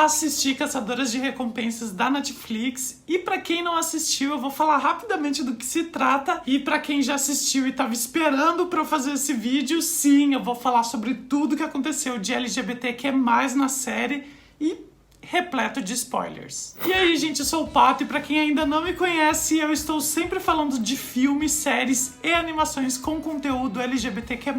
assisti Caçadoras de Recompensas da Netflix e pra quem não assistiu eu vou falar rapidamente do que se trata e pra quem já assistiu e tava esperando pra eu fazer esse vídeo, sim, eu vou falar sobre tudo que aconteceu de LGBTQ+, na série e repleto de spoilers. E aí, gente, eu sou o Pato e pra quem ainda não me conhece, eu estou sempre falando de filmes, séries e animações com conteúdo LGBTQ+.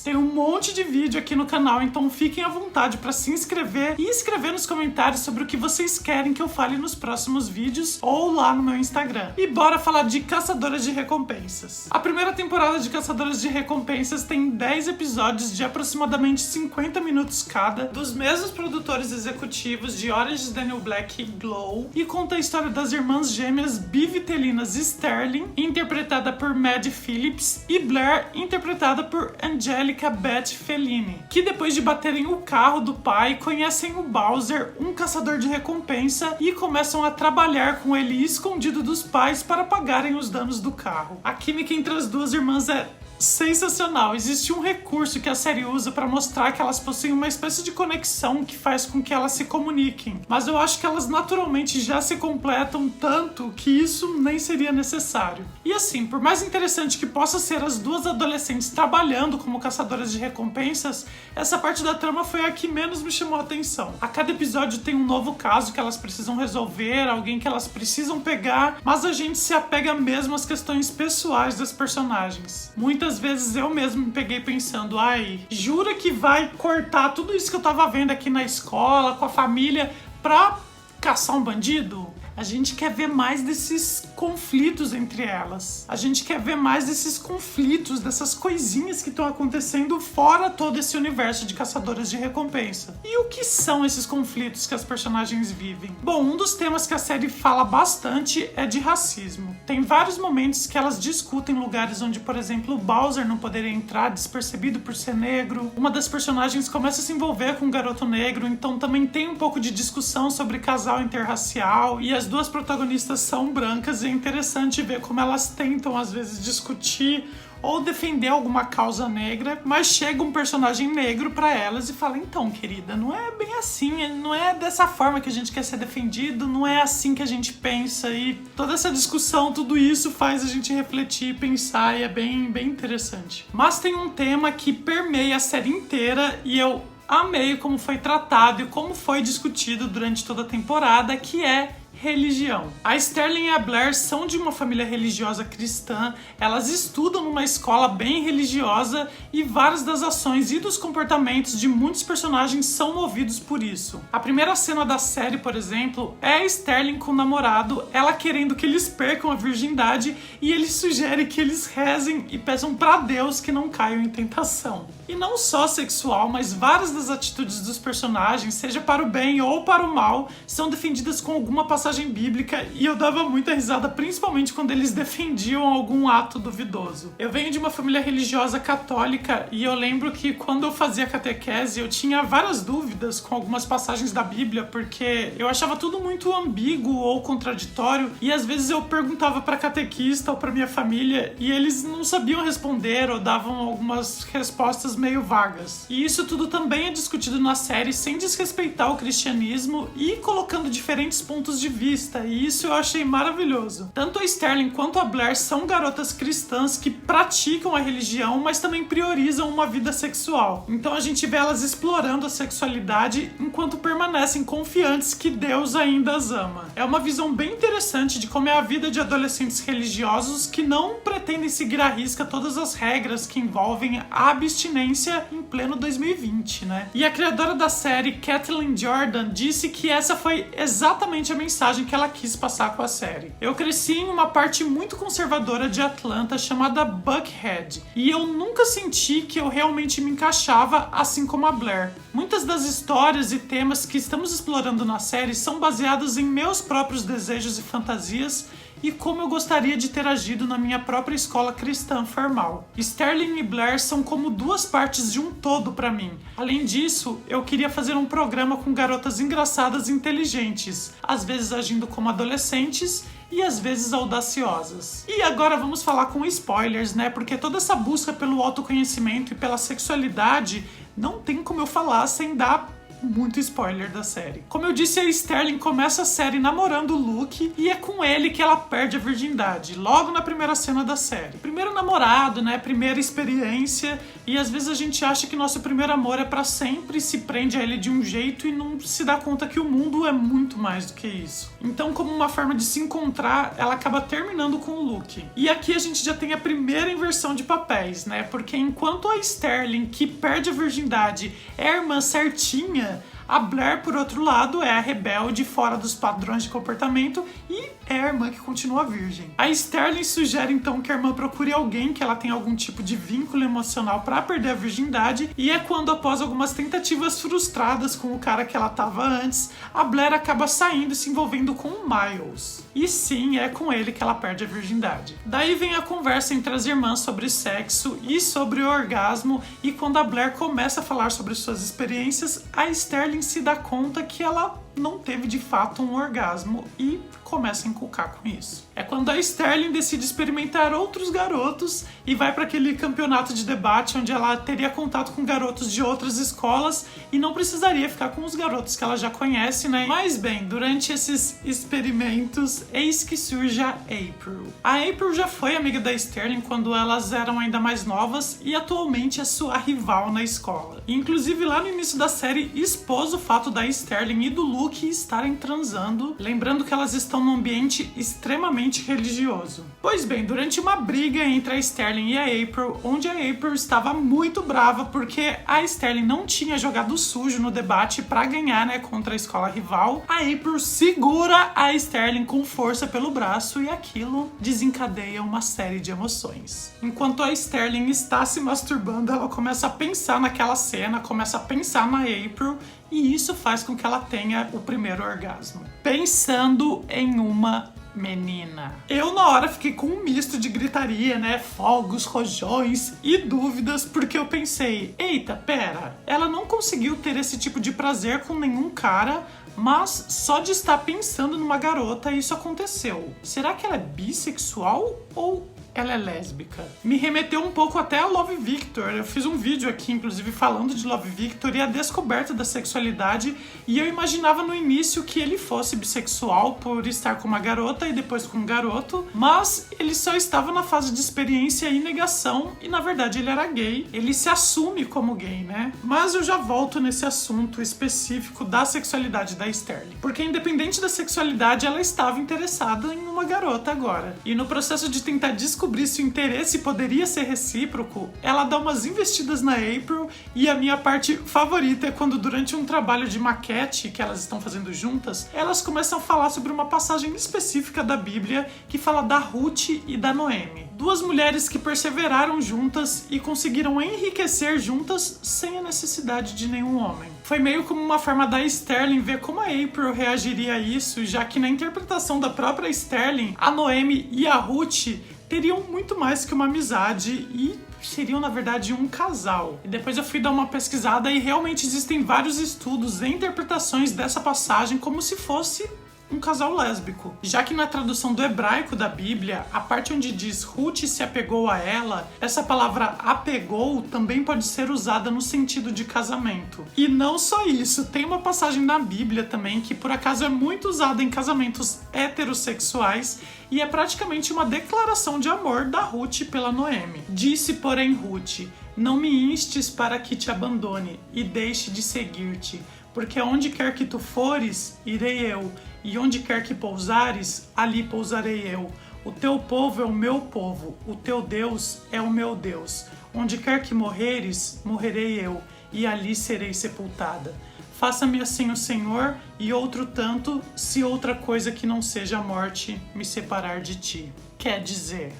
Tem um monte de vídeo aqui no canal, então fiquem à vontade pra se inscrever e escrever nos comentários sobre o que vocês querem que eu fale nos próximos vídeos ou lá no meu Instagram. E bora falar de Caçadoras de Recompensas. A primeira temporada de Caçadoras de Recompensas tem 10 episódios de aproximadamente 50 minutos cada, dos mesmos produtores executivos de Orange is the New Black e Glow, e conta a história das irmãs gêmeas bivitelinas Sterling, interpretada por Maddie Phillips, e Blair, interpretada por Angelica Beth Fellini, que depois de baterem o carro do pai, conhecem o Bowser, um caçador de recompensa, e começam a trabalhar com ele escondido dos pais para pagarem os danos do carro. A química entre as duas irmãs é sensacional. Existe um recurso que a série usa para mostrar que elas possuem uma espécie de conexão que faz com que elas se comuniquem, mas eu acho que elas naturalmente já se completam tanto que isso nem seria necessário. E assim, por mais interessante que possa ser as duas adolescentes trabalhando como caçadoras de recompensas, essa parte da trama foi a que menos me chamou a atenção. A cada episódio tem um novo caso que elas precisam resolver, alguém que elas precisam pegar, mas a gente se apega mesmo às questões pessoais das personagens. Muitas vezes eu mesmo me peguei pensando, ai, jura que vai cortar tudo isso que eu tava vendo aqui na escola, com a família, pra caçar um bandido? A gente quer ver mais desses conflitos entre elas. A gente quer ver mais desses conflitos, dessas coisinhas que estão acontecendo fora todo esse universo de caçadoras de recompensa. E o que são esses conflitos que as personagens vivem? Bom, um dos temas que a série fala bastante é de racismo. Tem vários momentos que elas discutem lugares onde, por exemplo, o Bowser não poderia entrar despercebido por ser negro. Uma das personagens começa a se envolver com um garoto negro, então também tem um pouco de discussão sobre casal interracial, e as duas protagonistas são brancas e é interessante ver como elas tentam às vezes discutir ou defender alguma causa negra, mas chega um personagem negro pra elas e fala, então, querida, não é bem assim, não é dessa forma que a gente quer ser defendido, não é assim que a gente pensa, e toda essa discussão, tudo isso faz a gente refletir, pensar, e é bem interessante. Mas tem um tema que permeia a série inteira e eu amei como foi tratado e como foi discutido durante toda a temporada, que é religião. A Sterling e a Blair são de uma família religiosa cristã, elas estudam numa escola bem religiosa e várias das ações e dos comportamentos de muitos personagens são movidos por isso. A primeira cena da série, por exemplo, é a Sterling com o namorado, ela querendo que eles percam a virgindade e ele sugere que eles rezem e peçam pra Deus que não caiam em tentação. E não só sexual, mas várias das atitudes dos personagens, seja para o bem ou para o mal, são defendidas com alguma passagem bíblica, e eu dava muita risada, principalmente quando eles defendiam algum ato duvidoso. Eu venho de uma família religiosa católica e eu lembro que quando eu fazia catequese eu tinha várias dúvidas com algumas passagens da Bíblia, porque eu achava tudo muito ambíguo ou contraditório, e às vezes eu perguntava para catequista ou para minha família e eles não sabiam responder ou davam algumas respostas meio vagas. E isso tudo também é discutido na série sem desrespeitar o cristianismo e colocando diferentes pontos de vista, e isso eu achei maravilhoso. Tanto a Sterling quanto a Blair são garotas cristãs que praticam a religião, mas também priorizam uma vida sexual. Então a gente vê elas explorando a sexualidade enquanto permanecem confiantes que Deus ainda as ama. É uma visão bem interessante de como é a vida de adolescentes religiosos que não pretendem seguir à risca todas as regras que envolvem a abstinência em pleno 2020, né? E a criadora da série, Kathleen Jordan, disse que essa foi exatamente a mensagem que ela quis passar com a série. Eu cresci em uma parte muito conservadora de Atlanta chamada Buckhead, e eu nunca senti que eu realmente me encaixava assim como a Blair. Muitas das histórias e temas que estamos explorando na série são baseados em meus próprios desejos e fantasias e como eu gostaria de ter agido na minha própria escola cristã formal. Sterling e Blair são como duas partes de um todo pra mim. Além disso, eu queria fazer um programa com garotas engraçadas e inteligentes, às vezes agindo como adolescentes e às vezes audaciosas. E agora vamos falar com spoilers, né? Porque toda essa busca pelo autoconhecimento e pela sexualidade não tem como eu falar sem dar muito spoiler da série. Como eu disse, a Sterling começa a série namorando o Luke e é com ele que ela perde a virgindade, logo na primeira cena da série. Primeiro namorado, né? Primeira experiência, e às vezes a gente acha que nosso primeiro amor é pra sempre, se prende a ele de um jeito e não se dá conta que o mundo é muito mais do que isso. Então, como uma forma de se encontrar, ela acaba terminando com o Luke. E aqui a gente já tem a primeira inversão de papéis, né? Porque enquanto a Sterling, que perde a virgindade, é a irmã certinha, a Blair, por outro lado, é a rebelde, fora dos padrões de comportamento, e é a irmã que continua virgem. A Sterling sugere então que a irmã procure alguém que ela tenha algum tipo de vínculo emocional para perder a virgindade, e é quando, após algumas tentativas frustradas com o cara que ela tava antes, a Blair acaba saindo e se envolvendo com o Miles. E sim, é com ele que ela perde a virgindade. Daí vem a conversa entre as irmãs sobre sexo e sobre o orgasmo, e quando a Blair começa a falar sobre suas experiências, a Sterling se dá conta que ela não teve de fato um orgasmo e começa a encucar com isso. É quando a Sterling decide experimentar outros garotos e vai para aquele campeonato de debate onde ela teria contato com garotos de outras escolas e não precisaria ficar com os garotos que ela já conhece, né? Mas bem, durante esses experimentos, eis que surge a April. A April já foi amiga da Sterling quando elas eram ainda mais novas e atualmente é sua rival na escola. Inclusive lá no início da série expôs o fato da Sterling e do Luke estarem transando, lembrando que elas estão num ambiente extremamente religioso. Pois bem, durante uma briga entre a Sterling e a April, onde a April estava muito brava porque a Sterling não tinha jogado sujo no debate para ganhar, né, contra a escola rival, a April segura a Sterling com força pelo braço e aquilo desencadeia uma série de emoções. Enquanto a Sterling está se masturbando, ela começa a pensar naquela cena, começa a pensar na April, e isso faz com que ela tenha o primeiro orgasmo. Pensando em uma menina. Eu na hora fiquei com um misto de gritaria, né? Fogos, rojões e dúvidas, porque eu pensei, eita, pera, ela não conseguiu ter esse tipo de prazer com nenhum cara, mas só de estar pensando numa garota isso aconteceu. Será que ela é bissexual ou ela é lésbica? Me remeteu um pouco até a Love Victor. Eu fiz um vídeo aqui, inclusive, falando de Love Victor e a descoberta da sexualidade, e eu imaginava no início que ele fosse bissexual por estar com uma garota e depois com um garoto, mas ele só estava na fase de experiência e negação, e na verdade ele era gay. Ele se assume como gay, né? Mas eu já volto nesse assunto específico da sexualidade da Sterling, porque independente da sexualidade, ela estava interessada em uma garota agora. E no processo de tentar descobrir se o interesse poderia ser recíproco, ela dá umas investidas na April, e a minha parte favorita é quando, durante um trabalho de maquete que elas estão fazendo juntas, elas começam a falar sobre uma passagem específica da Bíblia que fala da Ruth e da Noemi. Duas mulheres que perseveraram juntas e conseguiram enriquecer juntas sem a necessidade de nenhum homem. Foi meio como uma forma da Sterling ver como a April reagiria a isso, já que na interpretação da própria Sterling, a Noemi e a Ruth teriam muito mais que uma amizade e seriam, na verdade, um casal. E depois eu fui dar uma pesquisada e realmente existem vários estudos e interpretações dessa passagem como se fosse um casal lésbico. Já que na tradução do hebraico da Bíblia, a parte onde diz Ruth se apegou a ela, essa palavra apegou também pode ser usada no sentido de casamento. E não só isso, tem uma passagem na Bíblia também que por acaso é muito usada em casamentos heterossexuais e é praticamente uma declaração de amor da Ruth pela Noemi. Disse, porém, Ruth: não me instes para que te abandone e deixe de seguir-te, porque aonde quer que tu fores, irei eu, e onde quer que pousares, ali pousarei eu. O teu povo é o meu povo, o teu Deus é o meu Deus. Onde quer que morreres, morrerei eu, e ali serei sepultada. Faça-me assim o Senhor, e outro tanto, se outra coisa que não seja a morte me separar de ti. Quer dizer...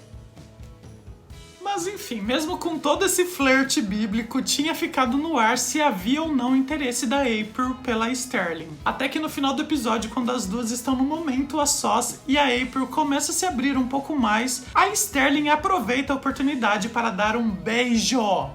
Mas enfim, mesmo com todo esse flerte bíblico, tinha ficado no ar se havia ou não interesse da April pela Sterling. Até que no final do episódio, quando as duas estão no momento a sós e a April começa a se abrir um pouco mais, a Sterling aproveita a oportunidade para dar um beijo.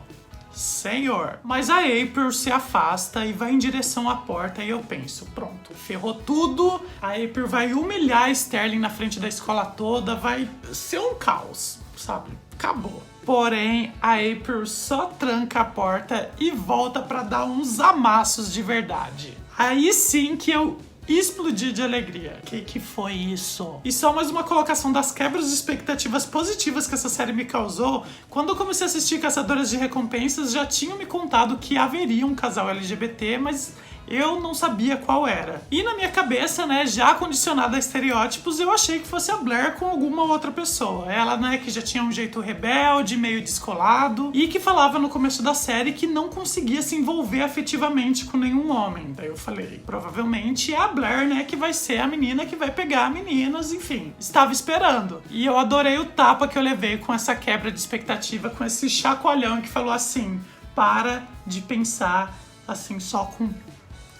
Senhor. Mas a April se afasta e vai em direção à porta e eu penso, pronto, ferrou tudo. A April vai humilhar a Sterling na frente da escola toda, vai ser um caos, sabe? Acabou. Porém, a April só tranca a porta e volta pra dar uns amassos de verdade. Aí sim que eu explodi de alegria. Que foi isso? E só mais uma colocação das quebras de expectativas positivas que essa série me causou. Quando eu comecei a assistir Caçadoras de Recompensas, já tinham me contado que haveria um casal LGBT, mas eu não sabia qual era. E na minha cabeça, né, já condicionada a estereótipos, eu achei que fosse a Blair com alguma outra pessoa. Ela, né, que já tinha um jeito rebelde, meio descolado, e que falava no começo da série que não conseguia se envolver afetivamente com nenhum homem. Daí eu falei, provavelmente é a Blair, né, que vai ser a menina que vai pegar meninas, enfim. Estava esperando. E eu adorei o tapa que eu levei com essa quebra de expectativa, com esse chacoalhão que falou assim, para de pensar assim só com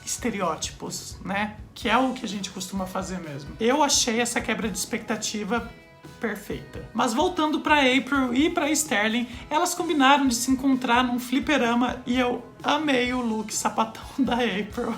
estereótipos, né? Que é o que a gente costuma fazer mesmo. Eu achei essa quebra de expectativa perfeita. Mas voltando pra April e pra Sterling, elas combinaram de se encontrar num fliperama e eu amei o look sapatão da April.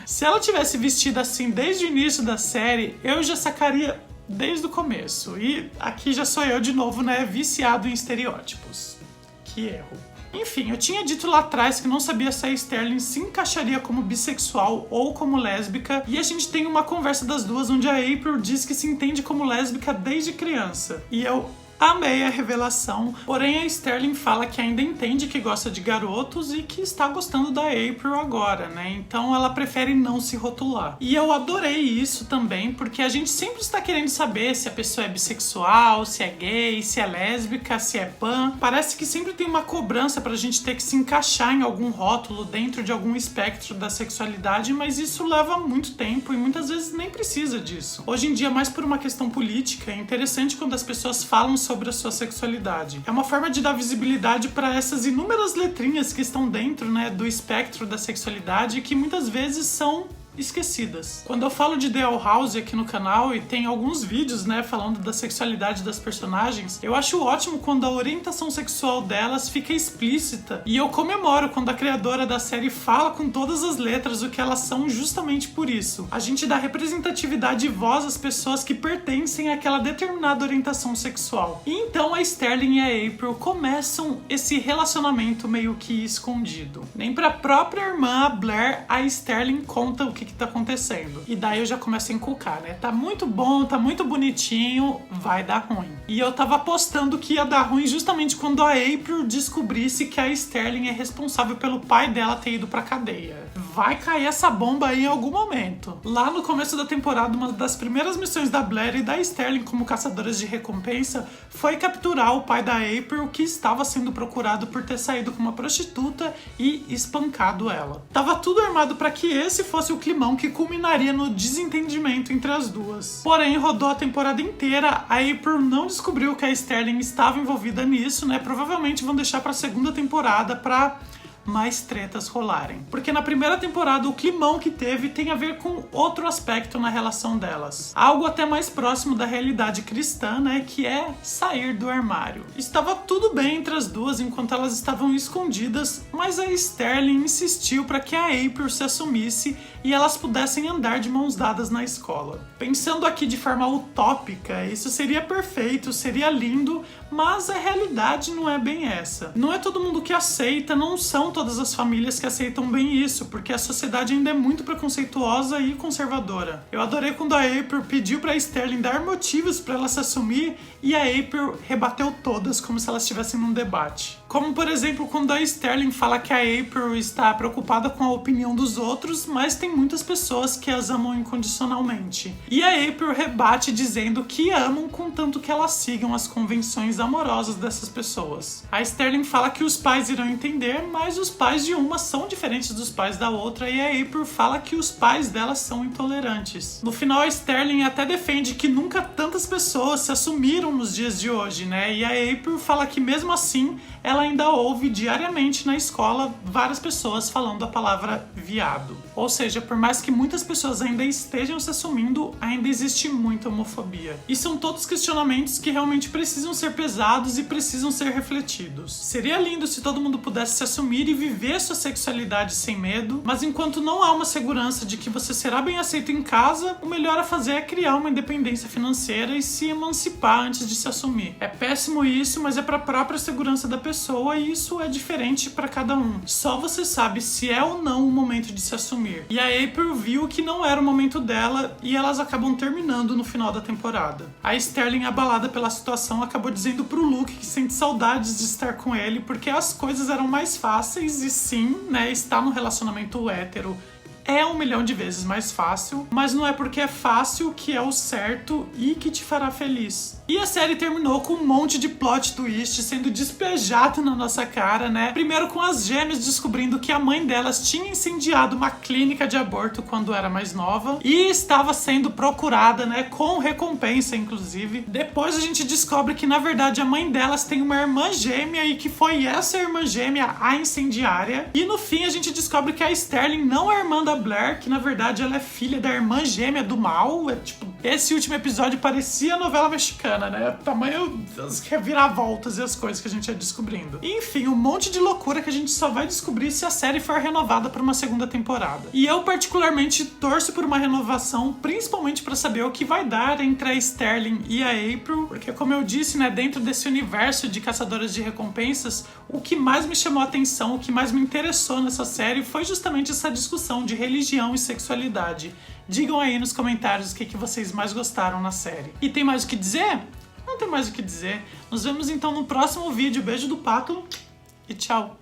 Se ela tivesse vestido assim desde o início da série, eu já sacaria desde o começo. E aqui já sou eu de novo, né? Viciado em estereótipos. Que erro. Enfim, eu tinha dito lá atrás que não sabia se a Sterling se encaixaria como bissexual ou como lésbica, e a gente tem uma conversa das duas onde a April diz que se entende como lésbica desde criança. E eu amei a revelação, porém a Sterling fala que ainda entende que gosta de garotos e que está gostando da April agora, né? Então ela prefere não se rotular. E eu adorei isso também, porque a gente sempre está querendo saber se a pessoa é bissexual, se é gay, se é lésbica, se é pan. Parece que sempre tem uma cobrança pra gente ter que se encaixar em algum rótulo dentro de algum espectro da sexualidade, mas isso leva muito tempo e muitas vezes nem precisa disso. Hoje em dia, mais por uma questão política, é interessante quando as pessoas falam sobre a sua sexualidade. É uma forma de dar visibilidade para essas inúmeras letrinhas que estão dentro, né, do espectro da sexualidade e que muitas vezes são esquecidas. Quando eu falo de The Owl House aqui no canal e tem alguns vídeos, né, falando da sexualidade das personagens, eu acho ótimo quando a orientação sexual delas fica explícita e eu comemoro quando a criadora da série fala com todas as letras o que elas são justamente por isso. A gente dá representatividade e voz às pessoas que pertencem àquela determinada orientação sexual. E então a Sterling e a April começam esse relacionamento meio que escondido. Nem pra própria irmã, a Blair, a Sterling conta o que tá acontecendo. E daí eu já começo a encucar, né? Tá muito bom, tá muito bonitinho, vai dar ruim. E eu tava apostando que ia dar ruim justamente quando a April descobrisse que a Sterling é responsável pelo pai dela ter ido pra cadeia. Vai cair essa bomba aí em algum momento. Lá no começo da temporada, uma das primeiras missões da Blair e da Sterling como caçadoras de recompensa foi capturar o pai da April, que estava sendo procurado por ter saído com uma prostituta e espancado ela. Tava tudo armado para que esse fosse o climão que culminaria no desentendimento entre as duas. Porém, rodou a temporada inteira, a April não descobriu que a Sterling estava envolvida nisso, né? Provavelmente vão deixar pra segunda temporada pra mais tretas rolarem. Porque na primeira temporada o climão que teve tem a ver com outro aspecto na relação delas. Algo até mais próximo da realidade cristã, né? Que é sair do armário. Estava tudo bem entre as duas enquanto elas estavam escondidas, mas a Sterling insistiu para que a April se assumisse e elas pudessem andar de mãos dadas na escola. Pensando aqui de forma utópica, isso seria perfeito, seria lindo, mas a realidade não é bem essa. Não é todo mundo que aceita, não são todas as famílias que aceitam bem isso, porque a sociedade ainda é muito preconceituosa e conservadora. Eu adorei quando a April pediu pra Sterling dar motivos pra ela se assumir e a April rebateu todas como se elas estivessem num debate. Como, por exemplo, quando a Sterling fala que a April está preocupada com a opinião dos outros, mas tem muitas pessoas que as amam incondicionalmente. E a April rebate dizendo que amam contanto que elas sigam as convenções amorosas dessas pessoas. A Sterling fala que os pais irão entender, mas os pais de uma são diferentes dos pais da outra, e a April fala que os pais delas são intolerantes. No final, a Sterling até defende que nunca tantas pessoas se assumiram nos dias de hoje, né? E a April fala que mesmo assim, ela ainda ouve diariamente na escola várias pessoas falando a palavra viado. Ou seja, por mais que muitas pessoas ainda estejam se assumindo, ainda existe muita homofobia. E são todos questionamentos que realmente precisam ser pesados e precisam ser refletidos. Seria lindo se todo mundo pudesse se assumir e viver sua sexualidade sem medo, mas enquanto não há uma segurança de que você será bem aceito em casa, o melhor a fazer é criar uma independência financeira e se emancipar antes de se assumir. É péssimo isso, mas é para a própria segurança da pessoa e isso é diferente para cada um. Só você sabe se é ou não o momento de se assumir. E a April viu que não era o momento dela e elas acabam terminando no final da temporada. A Sterling, abalada pela situação, acabou dizendo pro Luke que sente saudades de estar com ele porque as coisas eram mais fáceis e sim, né, estar num relacionamento hétero é 1 milhão de vezes mais fácil, mas não é porque é fácil que é o certo e que te fará feliz. E a série terminou com um monte de plot twist sendo despejado na nossa cara, né? Primeiro com as gêmeas descobrindo que a mãe delas tinha incendiado uma clínica de aborto quando era mais nova e estava sendo procurada, né? Com recompensa, inclusive. Depois a gente descobre que, na verdade, a mãe delas tem uma irmã gêmea e que foi essa irmã gêmea a incendiária. E no fim a gente descobre que a Sterling não é irmã da Blair, que na verdade ela é filha da irmã gêmea do mal. É tipo, esse último episódio parecia novela mexicana, né? O tamanho das reviravoltas e as coisas que a gente ia descobrindo. E, enfim, um monte de loucura que a gente só vai descobrir se a série for renovada por uma segunda temporada. E eu particularmente torço por uma renovação, principalmente pra saber o que vai dar entre a Sterling e a April, porque como eu disse, né, dentro desse universo de caçadoras de recompensas, o que mais me chamou a atenção, o que mais me interessou nessa série foi justamente essa discussão de religião e sexualidade. Digam aí nos comentários o que vocês mais gostaram na série. E tem mais o que dizer? Não tem mais o que dizer. Nos vemos então no próximo vídeo. Beijo do Pato e tchau!